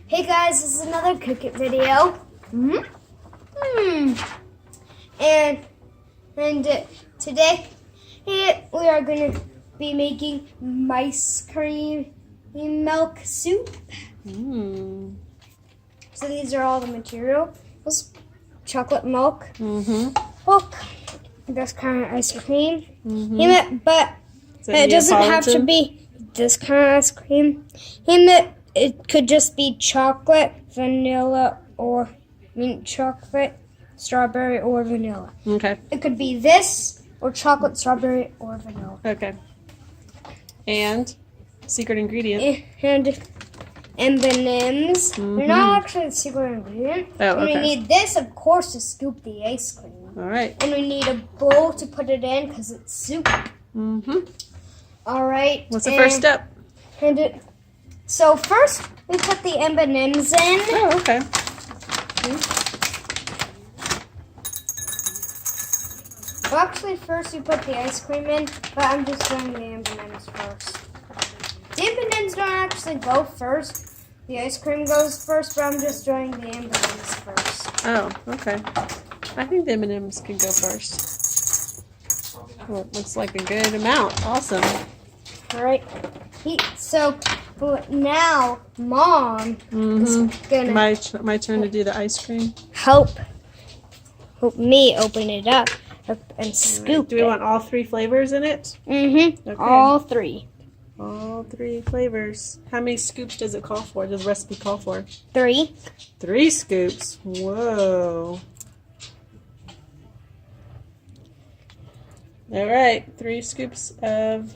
Hey guys, this is another cook it video. And today we are going to be making mice cream milk soup. So these are all the materials: chocolate milk, this kind of ice cream, but it doesn't have to be this kind of ice cream. It could just be chocolate, vanilla, or chocolate, strawberry, or vanilla. Okay. It could be this, or chocolate, strawberry, or vanilla. Okay. And secret ingredient. And M&Mi's. They're not actually the secret ingredient. Oh, And okay. we need this, of course, to scoop the ice cream. All right. And we need a bowl to put it in because it's soup. All right. What's the first step? So first, we put the M&Mi's in. Oh, okay. Well, actually, first we put the ice cream in, but I'm just doing the M&Mi's first. The M&Mi's don't actually go first. The ice cream goes first, but I'm just doing the M&Mi's first. Oh, okay. I think the M&Ms can go first. Well, it looks like a good amount. Awesome. All right. So now, Mom is gonna My turn to do the ice cream. help me open it up and scoop Do we want all three flavors in it? Okay. All three. All three flavors. How many scoops does it call for? Does the recipe call for? 3. 3 scoops. Whoa. All right. 3 scoops of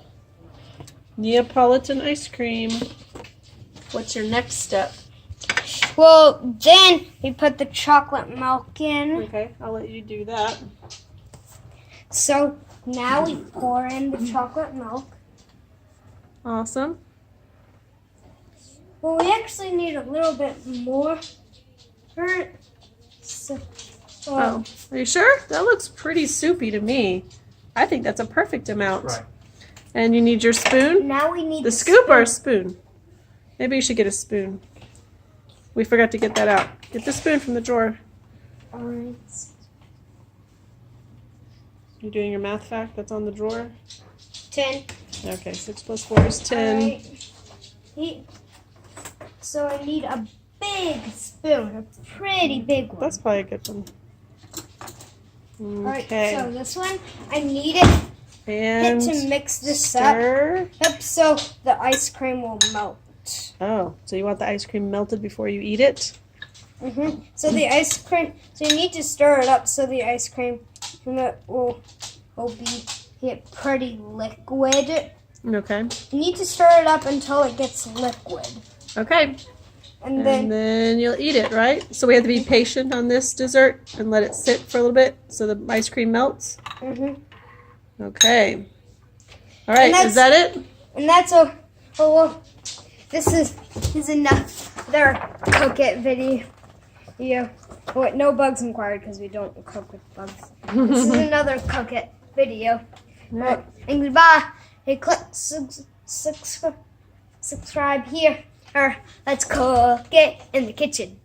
Neapolitan ice cream. What's your next step? Well, then we put the chocolate milk in. Okay, I'll let you do that. So now we pour in the chocolate milk. Awesome. Well, we actually need a little bit more. Oh, are you sure? That looks pretty soupy to me. I think that's a perfect amount. Right. And you need your spoon? Now we need The scoop or a spoon? Maybe you should get a spoon. We forgot to get that out. Get the spoon from the drawer. All right. You doing your math fact that's on the drawer? 10. Okay, 6 plus 4 is 10. All right. So I need a big spoon, a pretty big one. That's probably a good one. Alright, Okay. so this one, I need it And to mix this stir. up so the ice cream will melt. Oh, so you want the ice cream melted before you eat it? So the ice cream, so you need to stir it up so the ice cream will be pretty liquid. Okay. You need to stir it up until it gets liquid. Okay. And And then you'll eat it, right? So we have to be patient on this dessert and let it sit for a little bit so the ice cream melts? Okay. All right, is that it? And that's this is another cook it video. Wait, no bugs inquired because we don't cook with bugs. This is another cook it video. Right. And goodbye. Hey, click subscribe here. Or let's cook it in the kitchen.